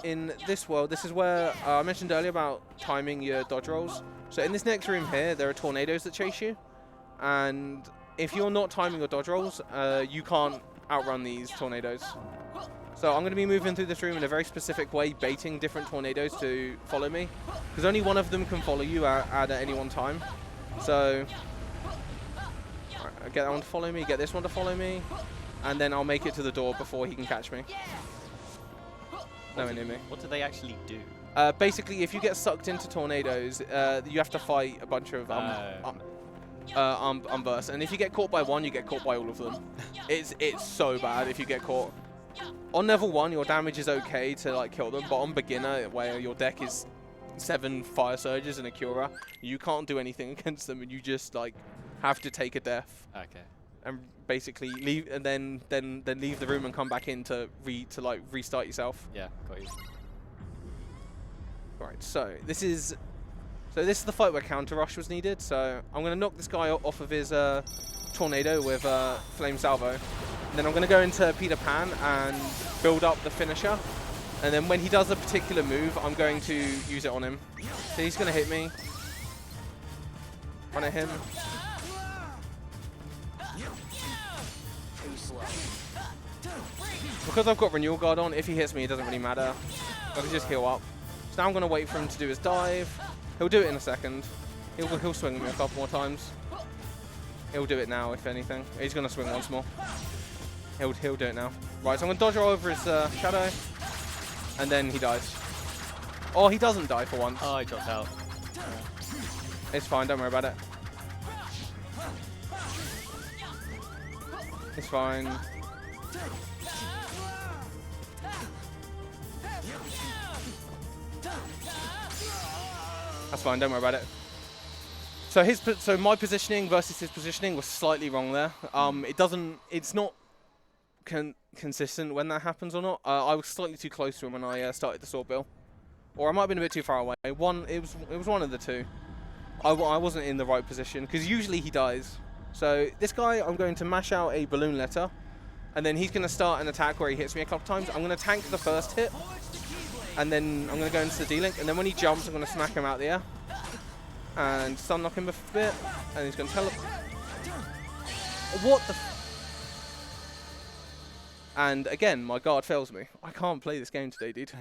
in this world, this is where I mentioned earlier about timing your dodge rolls. So in this next room here, there are tornadoes that chase you. And if you're not timing your dodge rolls, you can't outrun these tornadoes. So I'm going to be moving through this room in a very specific way, baiting different tornadoes to follow me. Because only one of them can follow you at any one time. So right, I get that one to follow me, get this one to follow me. And then I'll make it to the door before he can catch me. Nowhere near me. What do they actually do? Basically, if you get sucked into tornadoes, you have to fight a bunch of unbursts. And if you get caught by one, you get caught by all of them. It's so bad if you get caught. On level 1, your damage is okay to like kill them, but on beginner, where your deck is 7 fire surges and a Cura, you can't do anything against them, and you just like have to take a death. Okay. And basically leave, and then leave the room and come back in to restart yourself. Yeah, got you. Right, so this is the fight where counter rush was needed. So I'm going to knock this guy off of his tornado with flame salvo. And then I'm going to go into Peter Pan and build up the finisher. And then when he does a particular move, I'm going to use it on him. So he's going to hit me. Run at him. Because I've got Renewal Guard on, if he hits me, it doesn't really matter. I can just heal up. So now I'm going to wait for him to do his dive. He'll do it in a second. He'll swing at me a couple more times. He'll do it now, if anything. He's going to swing once more. He'll do it now. Right, so I'm going to dodge roll over his shadow. And then he dies. Oh, he doesn't die for once. Oh, he dropped out. It's fine, don't worry about it. It's fine. That's fine, don't worry about it. So my positioning versus his positioning was slightly wrong there. It's not consistent when that happens or not. I was slightly too close to him when I started the sword bill, or I might have been a bit too far away. It was one of the two. I wasn't in the right position because usually he dies. So this guy, I'm going to mash out a balloon letter, and then he's going to start an attack where he hits me a couple times. I'm going to tank the first hit, and then I'm going to go into the D-Link, and then when he jumps, I'm going to smack him out the air and stun knock him a bit, and he's going to teleport. What the? And again, my guard fails me. I can't play this game today, dude.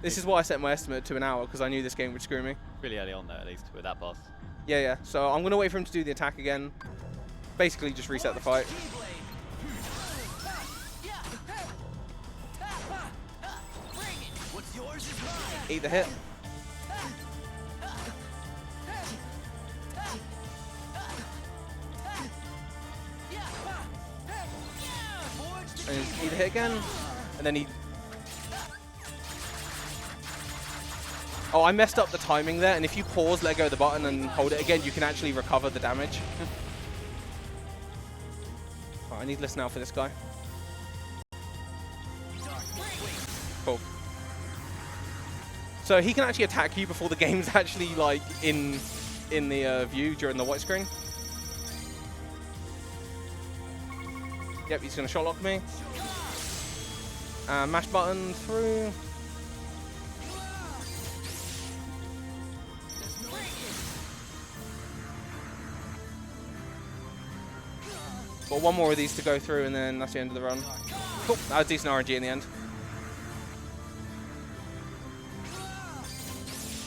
This is why I set my estimate to an hour, because I knew this game would screw me. Really early on there, at least, with that boss. Yeah. So I'm going to wait for him to do the attack again. Basically, just reset the fight. Eat the hit. And eat the hit again. And then he... Oh, I messed up the timing there, and if you pause, let go of the button and hold it again, you can actually recover the damage. Right, I need to listen out for this guy. Cool. So he can actually attack you before the game's actually like in the view during the white screen. Yep, he's gonna shot lock me. Mash button through. Got one more of these to go through, and then that's the end of the run. Cool, that was decent RNG in the end.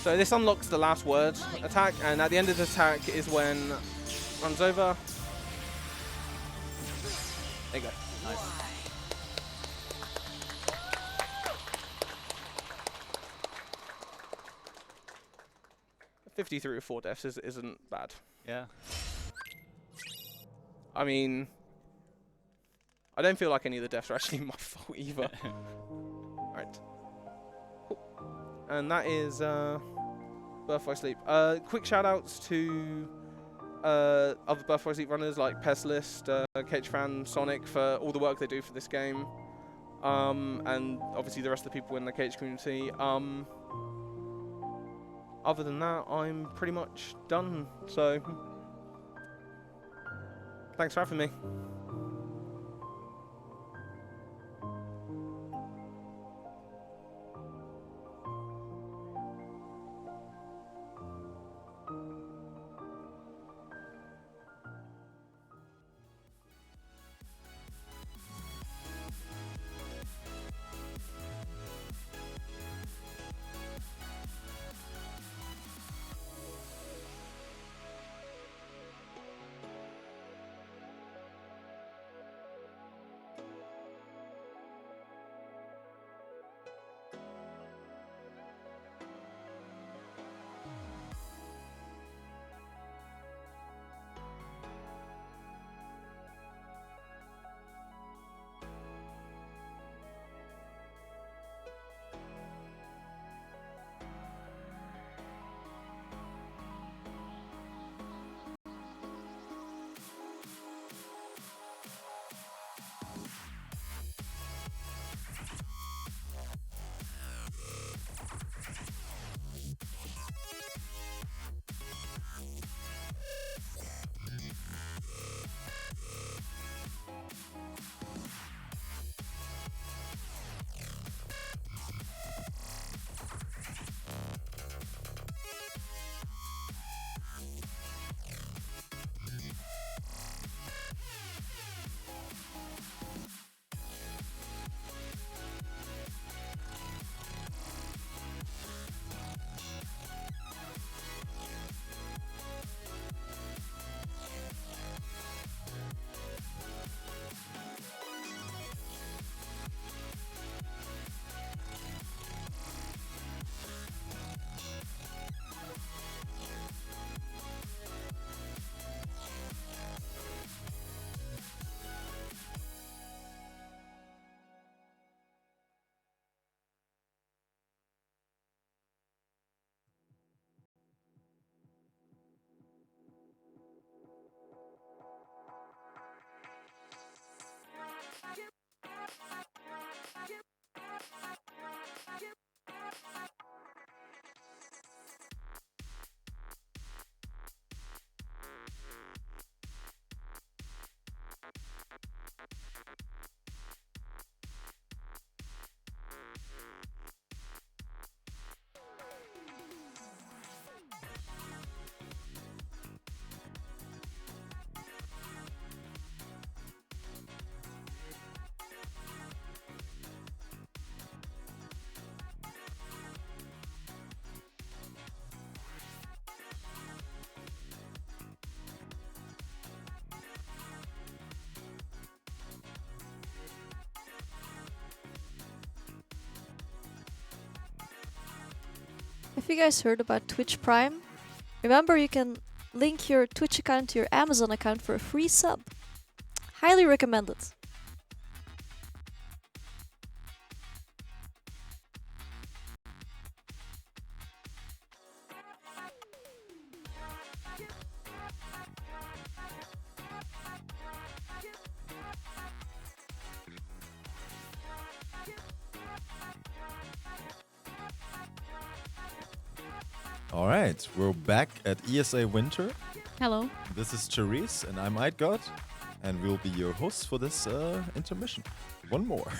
So this unlocks the last word attack, and at the end of the attack is when runs over. There you go. Nice. .53 with 4 deaths isn't bad. Yeah. I mean, I don't feel like any of the deaths are actually my fault either. Right. Cool. And that is Birth by Sleep. Quick shout outs to other Birth by Sleep runners like Pestlist, KHFan, Sonic for all the work they do for this game. And obviously the rest of the people in the KH community. Other than that, I'm pretty much done. So, thanks for having me. Have you guys heard about Twitch Prime? Remember, you can link your Twitch account to your Amazon account for a free sub. Highly recommend it. All right, we're back at ESA Winter. Hello. This is Charisse, and I'm Eidgard, and we'll be your hosts for this intermission. One more.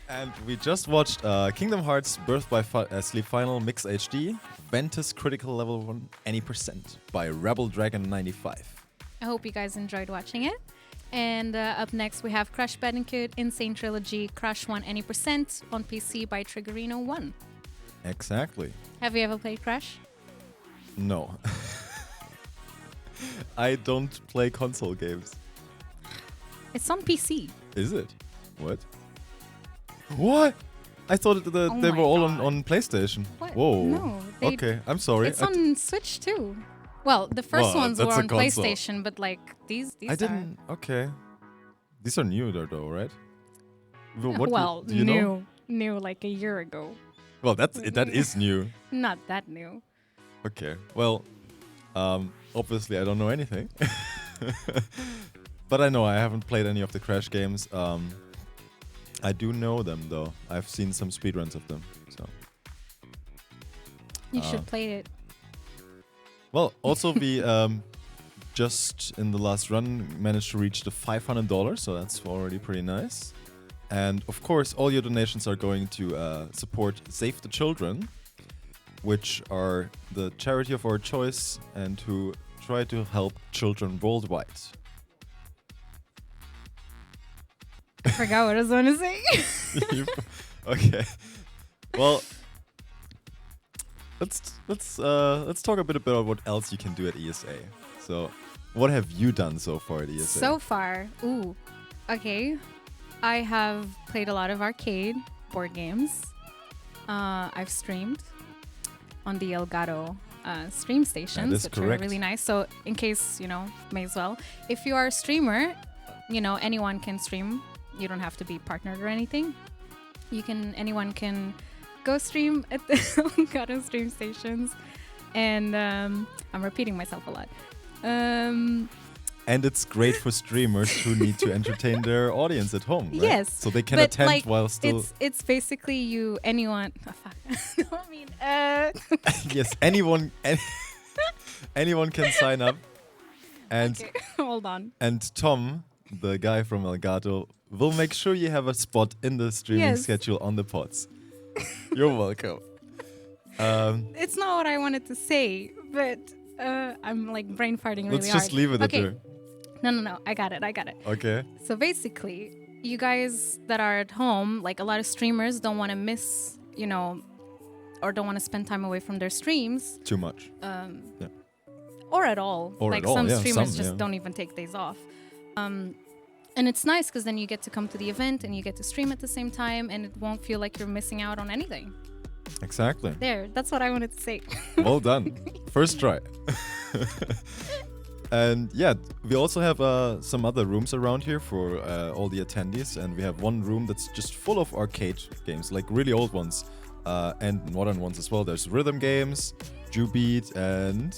And we just watched Kingdom Hearts Birth by Sleep Final Mix HD, Ventus Critical Level 1 Any Percent by Rebel Dragon 95. I hope you guys enjoyed watching it. And up next we have Crash Bandicoot Insane Trilogy Crash 1 Any Percent on PC by Triggerino 1. Exactly. Have you ever played Crash? No. I don't play console games. It's on PC. Is it? What? What? I thought they were all on PlayStation. What? Whoa. No. Okay, I'm sorry. It's on Switch too. Well, the first Well, ones were that's a on console. PlayStation, but like these I are didn't. Okay. These are new though, right? What well, do you know? new like a year ago. Well, that is new. Not that new. Okay. Well, obviously I don't know anything. But I know I haven't played any of the Crash games. I do know them though. I've seen some speedruns of them. So. You should play it. Well, also we just in the last run managed to reach the $500, so that's already pretty nice. And of course, all your donations are going to support Save the Children, which are the charity of our choice and who try to help children worldwide. I forgot what I was going to say. Okay. Well, let's talk a bit about what else you can do at ESA. So, what have you done so far at ESA? So far, okay. I have played a lot of arcade board games. I've streamed on the Elgato stream stations, which are really nice. So, in case, may as well. If you are a streamer, anyone can stream. You don't have to be partnered or anything. Anyone can go stream at the Elgato stream stations. And I'm repeating myself a lot. And it's great for streamers who need to entertain their audience at home, right? Yes. So they can attend while still... It's basically anyone... Oh, fuck. I mean... Yes, anyone can sign up. And okay, hold on. And Tom, the guy from Elgato, will make sure you have a spot in the streaming schedule on the pods. You're welcome. It's not what I wanted to say, but I'm like brain farting really hard. Let's just leave it at there. No. I got it. Okay. So basically, you guys that are at home, like a lot of streamers don't want to miss, or don't want to spend time away from their streams. Too much. Or at all. Or like at all, some yeah, streamers just don't even take days off. And it's nice because then you get to come to the event and you get to stream at the same time and it won't feel like you're missing out on anything. Exactly. That's what I wanted to say. Well done. First try. And yeah, we also have some other rooms around here for all the attendees. And we have one room that's just full of arcade games, like really old ones and modern ones as well. There's rhythm games, Jubeat, and...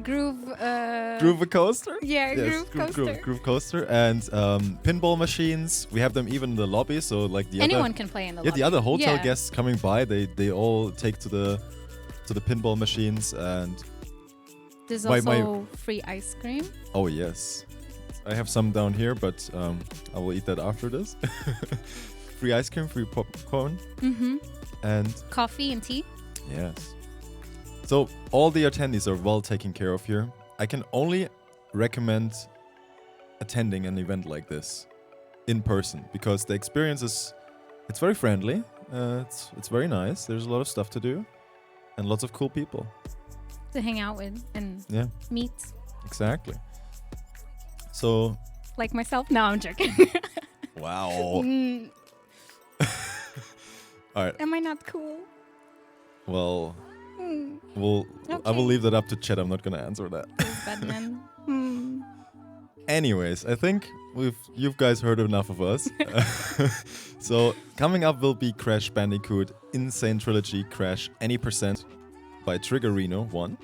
Groove Coaster? Yeah, yes, Groove Coaster. Groove Coaster. And pinball machines. We have them even in the lobby, so like anyone can play in the lobby. Yeah, the other hotel guests coming by, they all take to the pinball machines. And there's also free ice cream. Oh yes, I have some down here, but I will eat that after this. Free ice cream, free popcorn, and coffee and tea. Yes. So all the attendees are well taken care of here. I can only recommend attending an event like this in person because the experience it's very friendly. It's very nice. There's a lot of stuff to do and lots of cool people to hang out with and meet. Exactly. So like myself? No, I'm joking. Wow. All right. Am I not cool? Well, okay. I will leave that up to Chet. I'm not going to answer that. Batman. Anyways, I think you guys heard enough of us. So coming up will be Crash Bandicoot Insane Trilogy Crash Any Percent by Triggerino 1.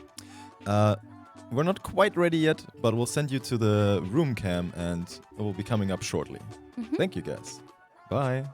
We're not quite ready yet, but we'll send you to the room cam and it will be coming up shortly. Thank you guys. Bye.